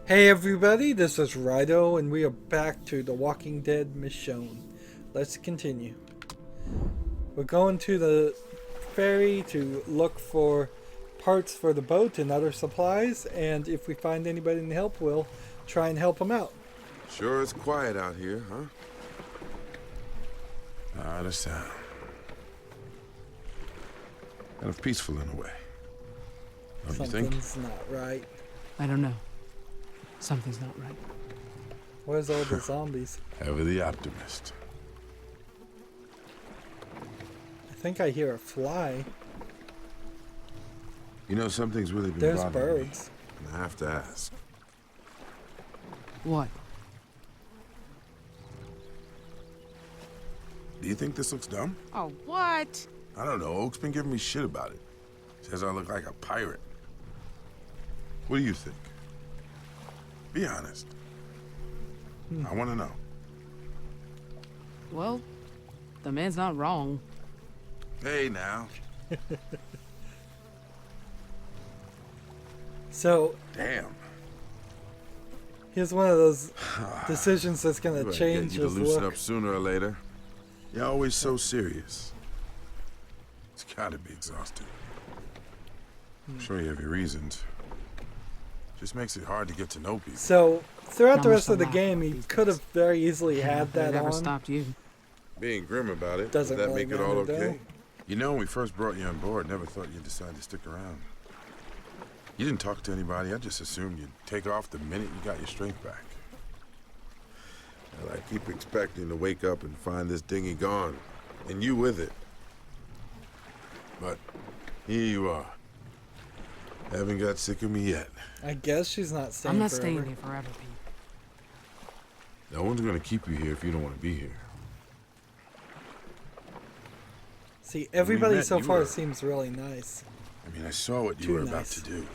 Hey everybody, this is Rydo, and we are back to The Walking Dead Michonne. Let's continue. We're going to the ferry to look for parts for the boat and other supplies, and if we find anybody in help, we'll try and help them out. Sure is quiet out here, huh? Not a sound. Kind of peaceful in a way. Don't you think? Something's not right. I don't know. Something's not right. Where's all the zombies? Ever the optimist. I think I hear a fly. You know, something's really been There's bothering me, birds. and I have to ask. What? Do you think this looks dumb? Oh, what? I don't know. Oak's been giving me shit about it. Says I look like a pirate. What do you think? Be honest. I want to know. Well, the man's not wrong. Hey, now. So, Damn. here's one of those decisions that's going to Get change you to his loosen look. up sooner or later. You're always so serious. It's gotta be exhausting. I'm sure you have your reasons. Just makes it hard to get to know people. So, throughout the Not rest much of the to game, he laugh could these have very easily had They that never on. stopped you. Being grim about it, Doesn't does that really make it all matter, okay? though. You know, when we first brought you on board, never thought you'd decide to stick around. You didn't talk to anybody. I just assumed you'd take off the minute you got your strength back. Well, I keep expecting to wake up and find this dinghy gone, and you with it. But here you are. Haven't got sick of me yet. I guess she's not staying I'm not forever. staying here forever, Pete. No one's gonna keep you here if you don't want to be here. See, everybody met, so you far were- seems really nice. I mean, I saw what you Too were about nice. to do.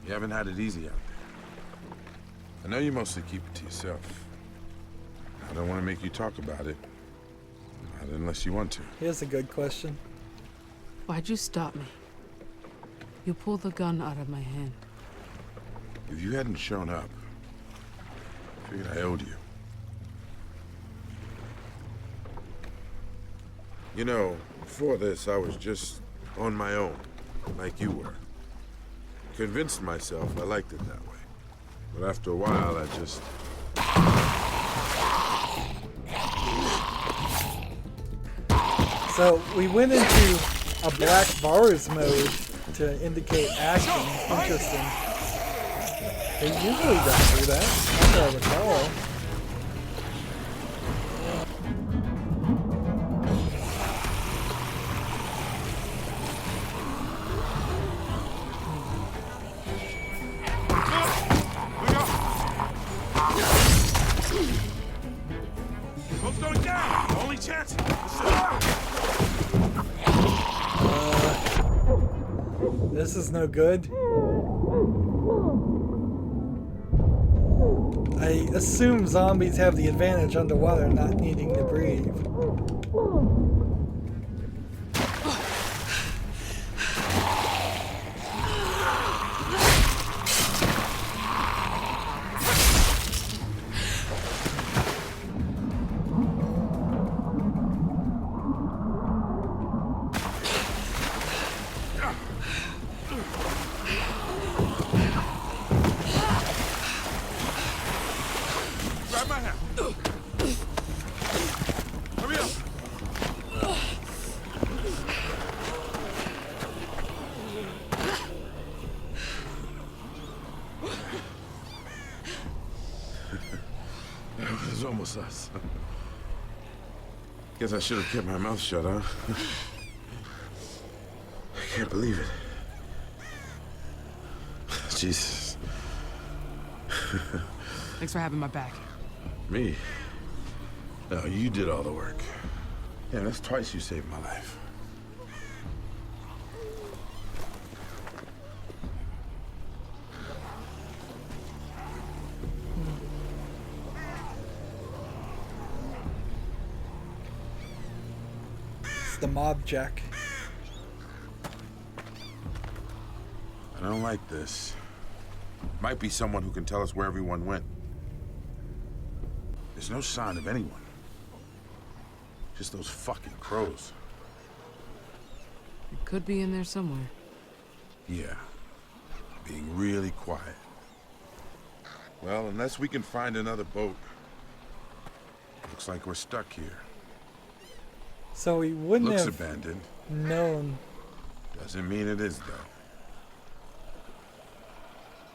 You haven't had it easy out there. I know you mostly keep it to yourself. I don't want to make you talk about it. Not unless you want to. Here's a good question. Why'd you stop me? You pulled the gun out of my hand. If you hadn't shown up, I figured I owed you. You know, before this, I was just on my own, like you were. Convinced myself I liked it that way. But after a while, I just... So, we went into a black bars mode to indicate action. Interesting. They usually don't do that. Not that I recall. Boat's going down! Only chance! This is no good. I assume zombies have the advantage underwater, not needing to breathe. Grab my hand! Hurry up! That was almost us. Guess I should have kept my mouth shut, huh? I can't believe it. Jesus. Thanks for having my back. Me? No, you did all the work. Yeah, that's twice you saved my life. It's the mob jack. I don't like this. Might be someone who can tell us where everyone went. There's no sign of anyone. Just those fucking crows. It could be in there somewhere. Yeah. Being really quiet. Well, unless we can find another boat. Looks like we're stuck here. So we wouldn't Looks have abandoned. known. Doesn't mean it is, though.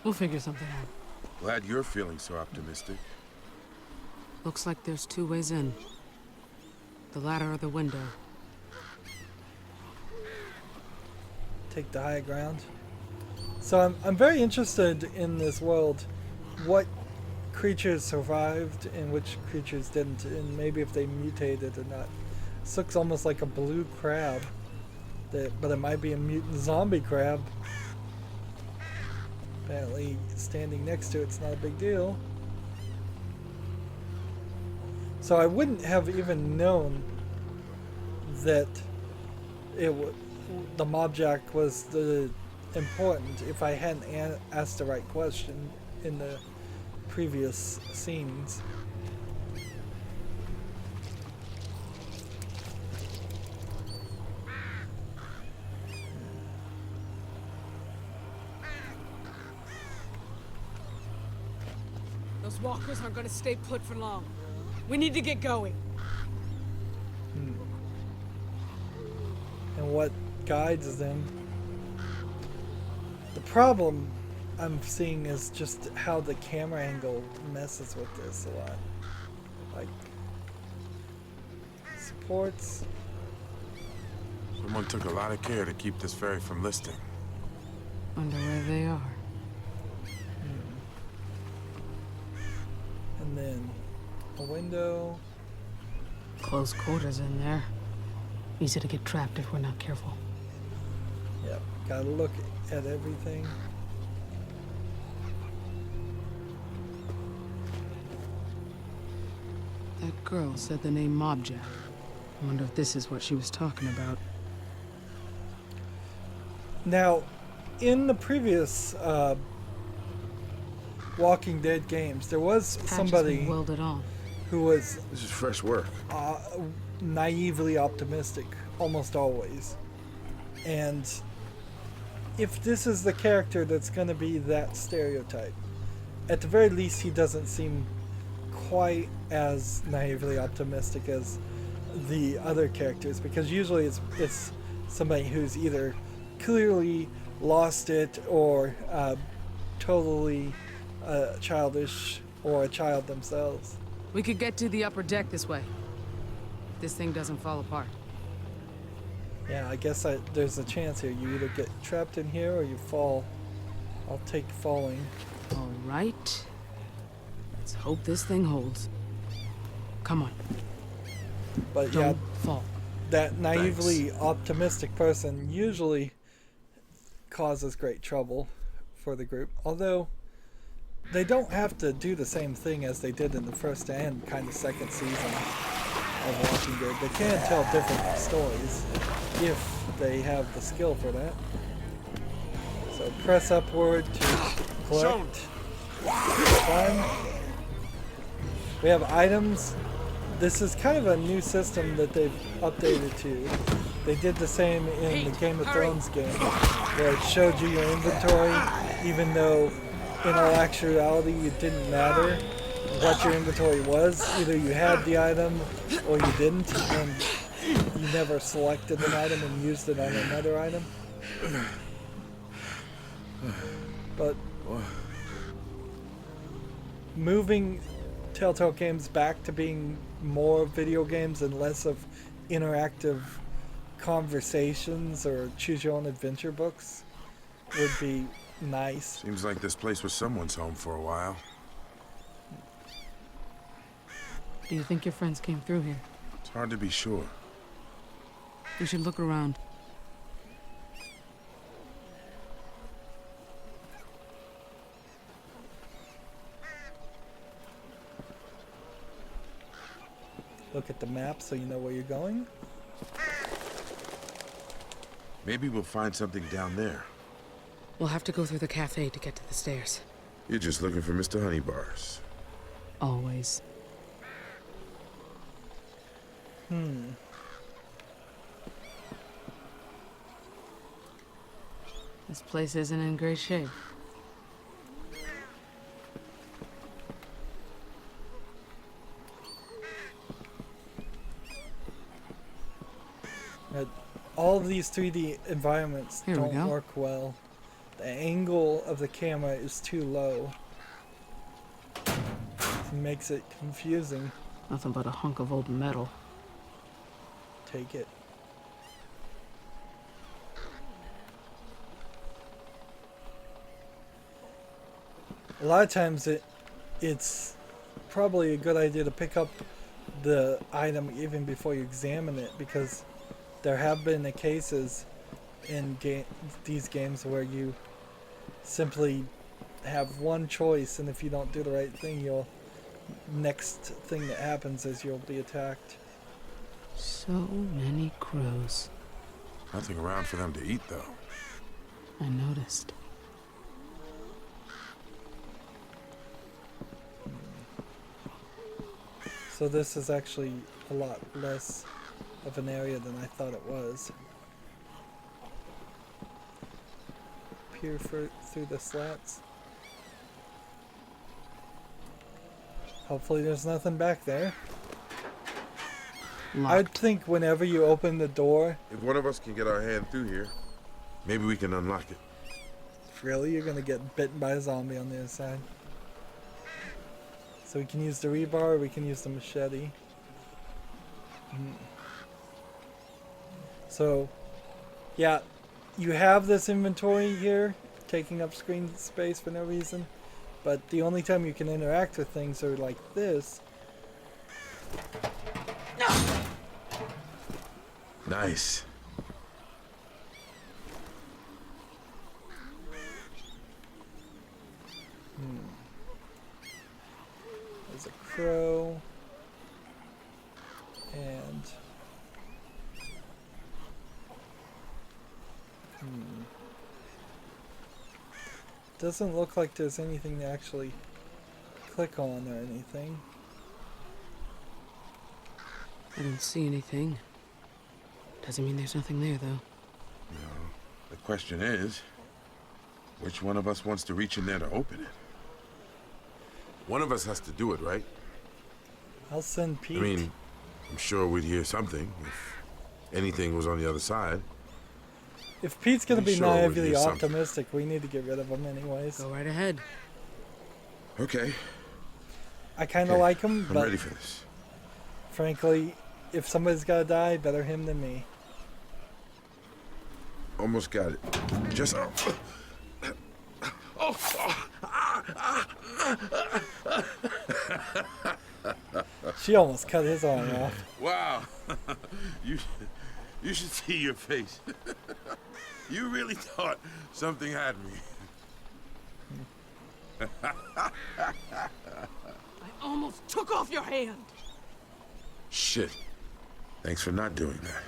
We'll figure something out. Glad you're feeling so optimistic. Looks like there's two ways in. The ladder or the window. Take the high ground. So I'm very interested in this world. What creatures survived and which creatures didn't, and maybe if they mutated or not. This looks almost like a blue crab, but it might be a mutant zombie crab. Apparently, standing next to it's not a big deal. So I wouldn't have even known that the mobjack was important if I hadn't asked the right question in the previous scenes. Those walkers aren't going to stay put for long. We need to get going. And what guides them? The problem I'm seeing is just how the camera angle messes with this a lot. Like, supports. Someone took a lot of care to keep this ferry from listing. Wonder where they are. And then a window. Close quarters in there. Easy to get trapped if we're not careful. Yep, gotta look at everything. That girl said the name Mobjack. I wonder if this is what she was talking about. Now, in the previous Walking Dead games, there was Patch has somebody been welded on. who was This is fresh work. naively optimistic, almost always. And if this is the character that's going to be that stereotype, at the very least he doesn't seem quite as naively optimistic as the other characters, because usually it's somebody who's either clearly lost it or totally childish or a child themselves. We could get to the upper deck this way. This thing doesn't fall apart. Yeah, I guess there's a chance here. You either get trapped in here or you fall. I'll take falling. All right. Let's hope this thing holds. Come on. But Don't yeah, fall. that naively optimistic person usually causes great trouble for the group. Although they don't have to do the same thing as they did in the first and kind of second season of Walking Dead. They can tell different stories if they have the skill for that. So press upward to collect. Fun. We have items. This is kind of a new system that they've updated to. They did the same in the Game of Thrones game, where it showed you your inventory, even though in all actuality it didn't matter what your inventory was. Either you had the item or you didn't, and you never selected an item and used it on another item. But moving Telltale Games back to being more video games and less of interactive conversations or choose your own adventure books would be nice. Seems like this place was someone's home for a while. Do you think your friends came through here? It's hard to be sure. We should look around. Look at the map so you know where you're going. Maybe we'll find something down there. We'll have to go through the cafe to get to the stairs. You're just looking for Mr. Honeybars. Always. This place isn't in great shape. All of these 3D environments Here we don't go. work well. The angle of the camera is too low. It makes it confusing. Nothing but a hunk of old metal. Take it. A lot of times it's probably a good idea to pick up the item even before you examine it, because there have been the cases in these games where you simply have one choice, and if you don't do the right thing, next thing that happens is you'll be attacked. So many crows. Nothing around for them to eat, though. I noticed. So this is actually a lot less of an area than I thought it was. Peer through the slats. Hopefully there's nothing back there. Locked. I'd think whenever you open the door, If one of us can get our hand through here, maybe we can unlock it. really you're gonna get bitten by a zombie on the other side. So we can use the rebar, or we can use the machete. So, yeah, you have this inventory here, taking up screen space for no reason, but the only time you can interact with things are like this. Nice. There's a crow, and doesn't look like there's anything to actually click on or anything. I don't see anything. Doesn't mean there's nothing there, though. No. The question is, which one of us wants to reach in there to open it? One of us has to do it, right? I'll send Pete. I mean, I'm sure we'd hear something if anything was on the other side. If Pete's gonna I'm be sure we'd naively hear something. optimistic, we need to get rid of him anyways. Go right ahead. Okay, I kind of okay, like him, I'm but ready for this. frankly, if somebody's gotta die, better him than me. Almost got it. Just... She almost cut his arm off. Wow. you should see your face. You really thought something had me. I almost took off your hand. Shit. Thanks for not doing that.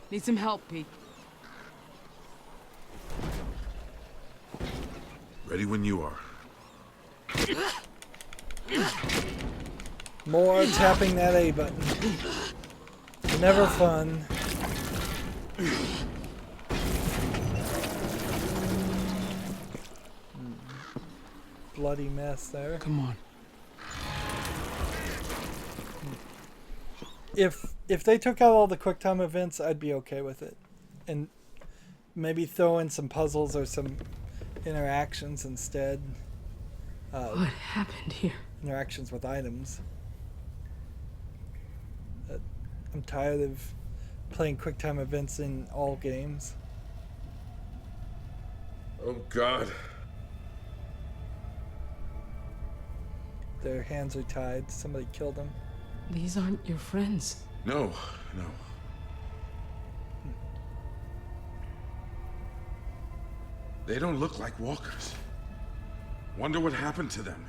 Need some help, Pete. Ready when you are. More tapping that A button. Never fun. Bloody mess there. Come on. If they took out all the QuickTime events, I'd be okay with it, and maybe throw in some puzzles or some interactions instead. What happened here? Interactions with items. I'm tired of playing QuickTime events in all games. Oh, God. Their hands are tied. Somebody killed them. These aren't your friends. No, no. They don't look like walkers. Wonder what happened to them.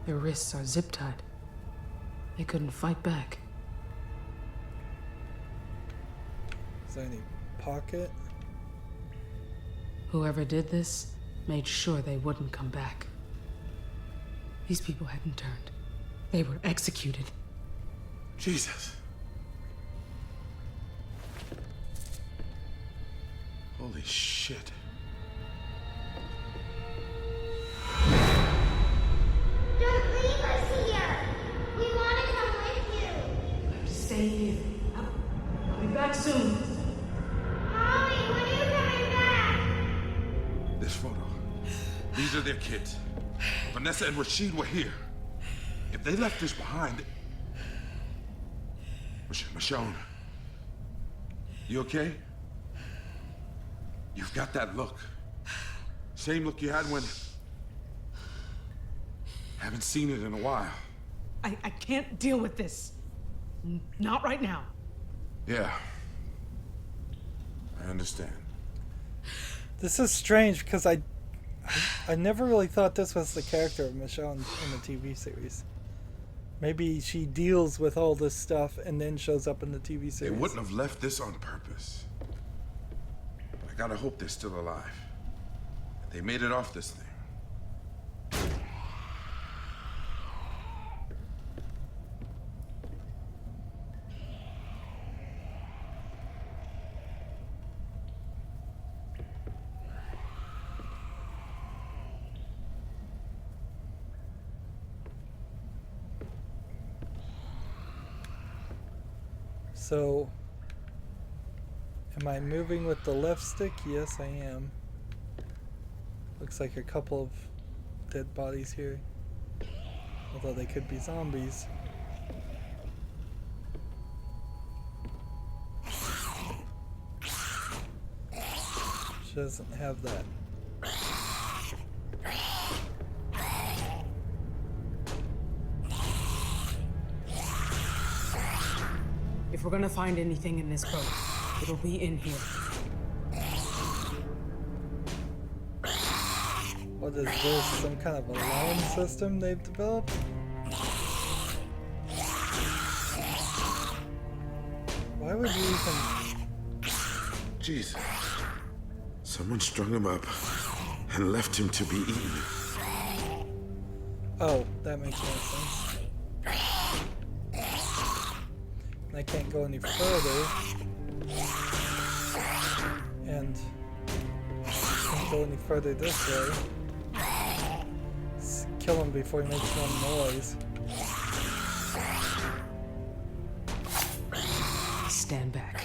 Their wrists are zip-tied. They couldn't fight back. Is there any pocket? Whoever did this made sure they wouldn't come back. These people hadn't turned. They were executed. Jesus. Holy shit. Don't leave us here! We want to come with you! I have to stay here. I'll be back soon. Mommy, when are you coming back? This photo. These are their kids. Vanessa and Rashid were here. If they left this behind... Michonne. You okay? You've got that look. Same look you had when... Haven't seen it in a while. I can't deal with this. Not right now. Yeah. I understand. This is strange because I never really thought this was the character of Michonne in the TV series. Maybe she deals with all this stuff and then shows up in the TV series. They wouldn't have left this on purpose. But I gotta hope they're still alive. They made it off this thing. So, am I moving with the left stick? Yes, I am. Looks like a couple of dead bodies here. Although they could be zombies. She doesn't have that. If we're gonna find anything in this boat, it'll be in here. What is this? Some kind of alarm system they've developed? Why would you even... Jesus. Someone strung him up and left him to be eaten. Oh, that makes more sense. I can't go any further. And can't go any further this way. Let's kill him before he makes one noise. Stand back.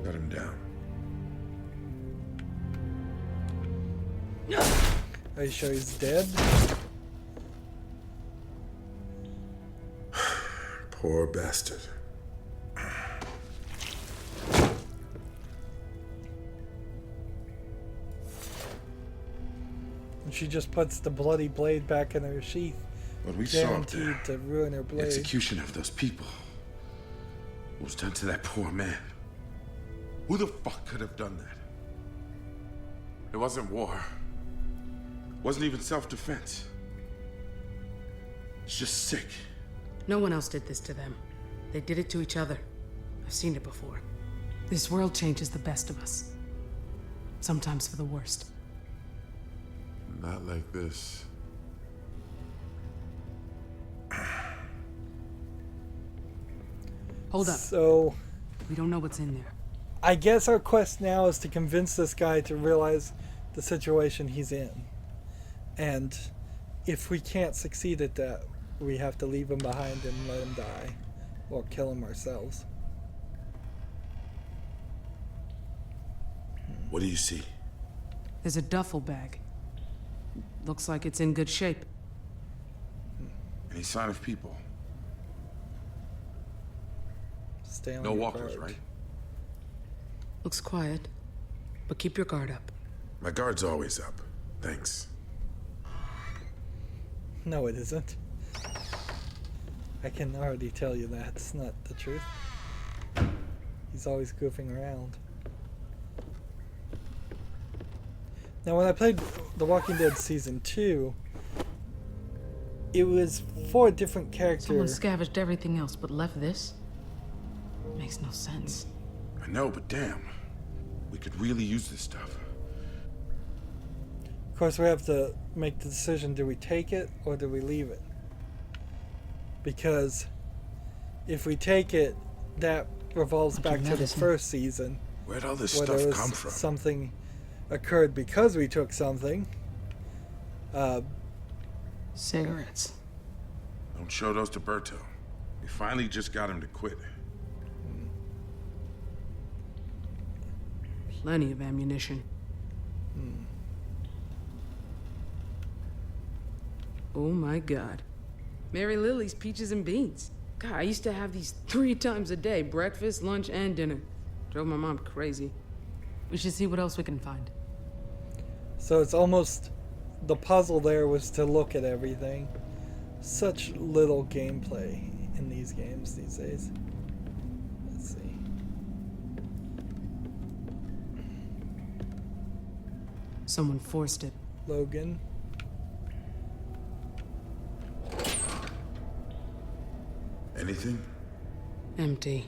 Got him down. Are you sure he's dead? Poor bastard. And she just puts the bloody blade back in her sheath, What we saw up guaranteed there, to ruin her the blade. execution of those people, what was done to that poor man. Who the fuck could have done that? It wasn't war. Wasn't even self-defense. It's just sick. No one else did this to them. They did it to each other. I've seen it before. This world changes the best of us. Sometimes for the worst. Not like this. Hold up. So, We don't know what's in there. I guess our quest now is to convince this guy to realize the situation he's in. And if we can't succeed at that, we have to leave him behind and let him die. Or kill him ourselves. What do you see? There's a duffel bag. Looks like it's in good shape. Any sign of people? Stay on No your walkers, guard. right? Looks quiet, but keep your guard up. My guard's always up. Thanks. No, it isn't. I can already tell you that's not the truth. He's always goofing around. Now, when I played The Walking Dead Season 2, it was for a different character. Someone scavenged everything else but left this? Makes no sense. I know, but damn. We could really use this stuff. Of course, we have to make the decision, do we take it or do we leave it? Because if we take it, that revolves back to the first season. Where'd all this where stuff there was come from? Something occurred because we took something. Cigarettes. Don't show those to Berto. We finally just got him to quit. Plenty of ammunition. Oh my God. Mary Lily's peaches and beans. God, I used to have these 3 times a day. Breakfast, lunch, and dinner. Drove my mom crazy. We should see what else we can find. So it's almost, the puzzle there was to look at everything. Such little gameplay in these games these days. Let's see. Someone forced it. Logan. Anything? Empty.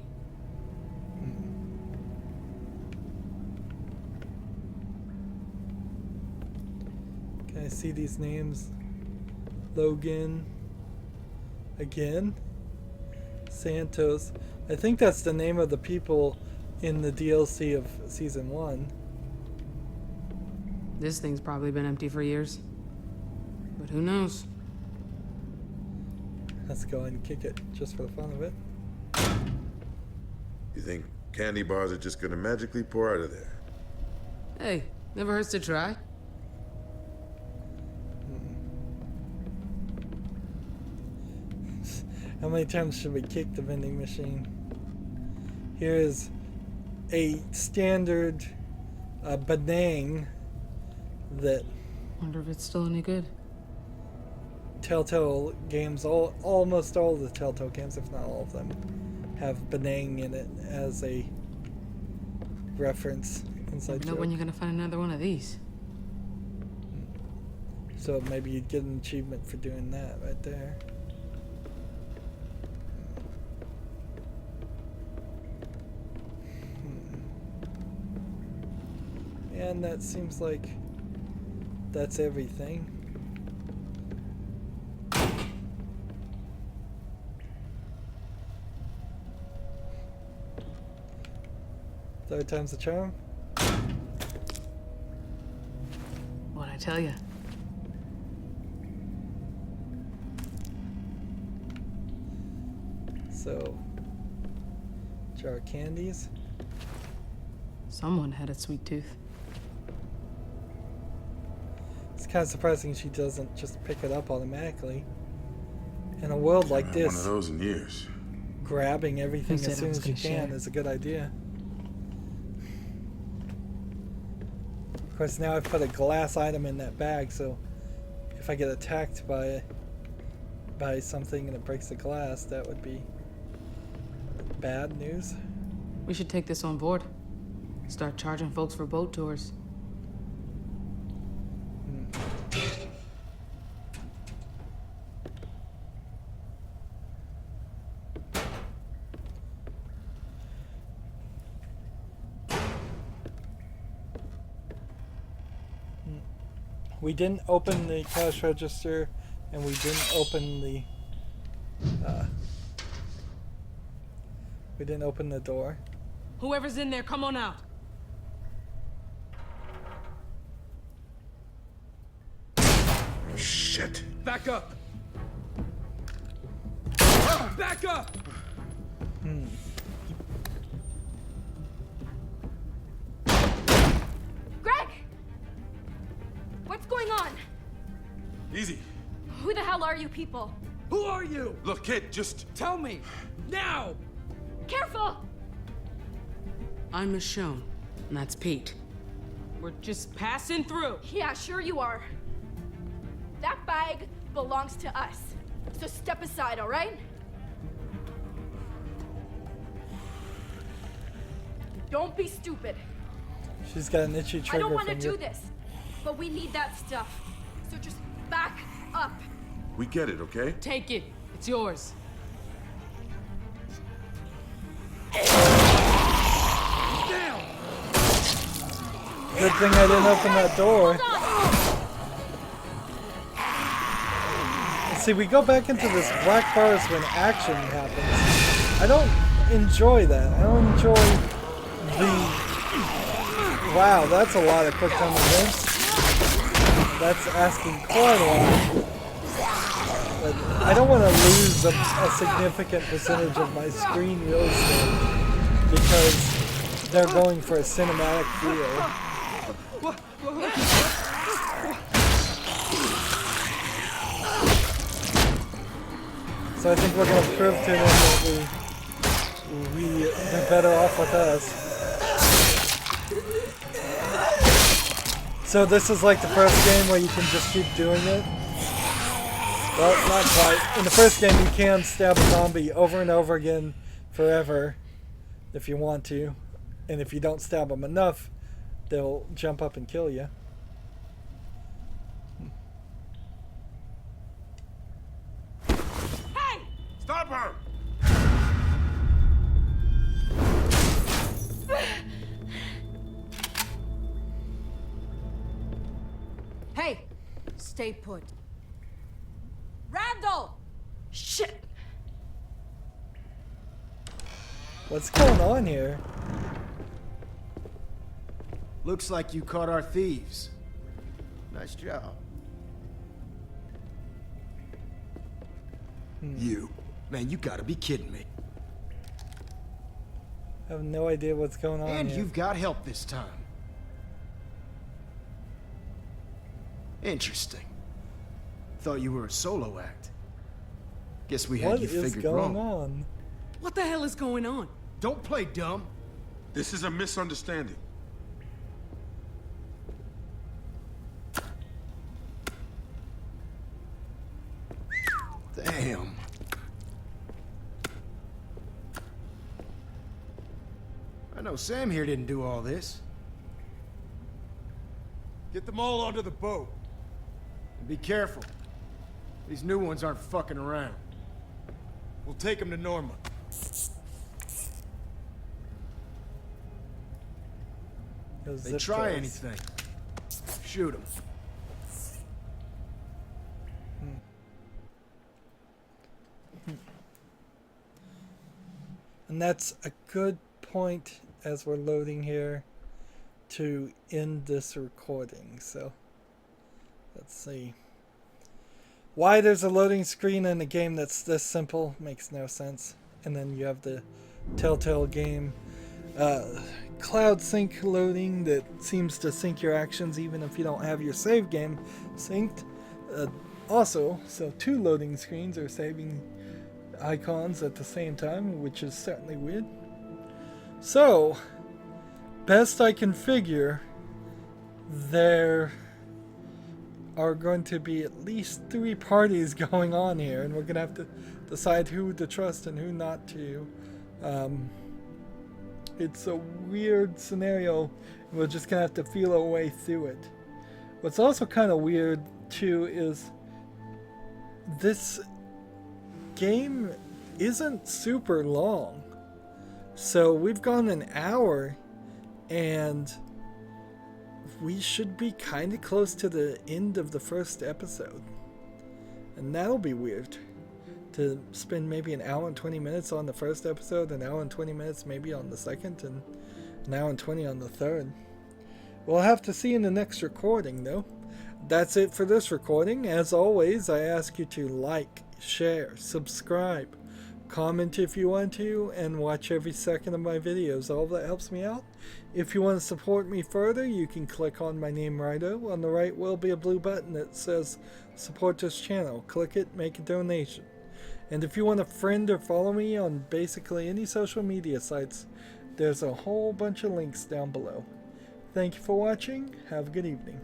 Can I see these names? Logan. Again? Santos. I think that's the name of the people in the DLC of Season 1. This thing's probably been empty for years. But who knows? Let's go and kick it just for the fun of it. You think candy bars are just gonna magically pour out of there? Hey, never hurts to try. How many times should we kick the vending machine? Here is a standard Benang that Wonder if it's still any good. Telltale Games, almost all the Telltale Games, if not all of them, have Benang in it as a reference inside Never know joke. when you're gonna find another one of these. So maybe you'd get an achievement for doing that right there. And that seems like that's everything. Third time's the charm. What'd I tell you? So, jar of candies. Someone had a sweet tooth. It's kind of surprising she doesn't just pick it up automatically. In a world like Haven't had one this, of those in years. grabbing everything Who said as I soon was as you gonna can share? is a good idea. Of course, now I've put a glass item in that bag, so if I get attacked by something and it breaks the glass, that would be bad news. We should take this on board. Start charging folks for boat tours. We didn't open the cash register, and we didn't open the door. Whoever's in there, come on out. Shit. Back up! Back up! Greg! What's going on? Easy. Who the hell are you people? Who are you? Look, kid, just tell me. Now! Careful! I'm Michonne, and that's Pete. We're just passing through. Yeah, sure you are. That bag belongs to us. So step aside, all right? Don't be stupid. She's got an itchy I trigger don't want to finger. do this, but we need that stuff. So just back up. We get it, okay? Take it. It's yours. Good thing I didn't open that door. See, we go back into this black forest when action happens. I don't enjoy that. I don't enjoy the... Wow, that's a lot of quick time events. That's asking quite a lot. But I don't want to lose a significant percentage of my screen real estate because they're going for a cinematic feel. So I think we're going to prove to them that they're better off with us. So this is like the first game where you can just keep doing it? Well, not quite. In the first game you can stab a zombie over and over again forever if you want to. And if you don't stab them enough, they'll jump up and kill you. Stop her! Hey, stay put. Randall! Shit. What's going on here? Looks like you caught our thieves. Nice job. You. Man, you gotta be kidding me. I have no idea what's going on And here. you've got help this time. Interesting. Thought you were a solo act. Guess we had What you is figured going wrong. on? What the hell is going on? Don't play dumb. This is a misunderstanding. Damn. I know Sam here didn't do all this. Get them all onto the boat. And be careful. These new ones aren't fucking around. We'll take them to Norma. Those They zip try ties. anything. Shoot them. And that's a good point as we're loading here to end this recording. So let's see. Why there's a loading screen in a game that's this simple makes no sense. And then you have the Telltale game cloud sync loading that seems to sync your actions even if you don't have your save game synced. Also, so two loading screens are saving icons at the same time, which is certainly weird. So, best I can figure, there are going to be at least 3 parties going on here, and we're going to have to decide who to trust and who not to. It's a weird scenario. We're just going to have to feel our way through it. What's also kind of weird, too, is this game isn't super long. So we've gone an hour and we should be kind of close to the end of the first episode. And that'll be weird to spend maybe an hour and 20 minutes on the first episode, an hour and 20 minutes maybe on the second, and an hour and 20 on the third. We'll have to see in the next recording though. That's it for this recording. As always, I ask you to like, share, subscribe, comment if you want to, and watch every second of my videos. All that helps me out. If you want to support me further, you can click on my name, Rydo. On the right will be a blue button that says support this channel. Click it, make a donation. And if you want to friend or follow me on basically any social media sites, there's a whole bunch of links down below. Thank you for watching. Have a good evening.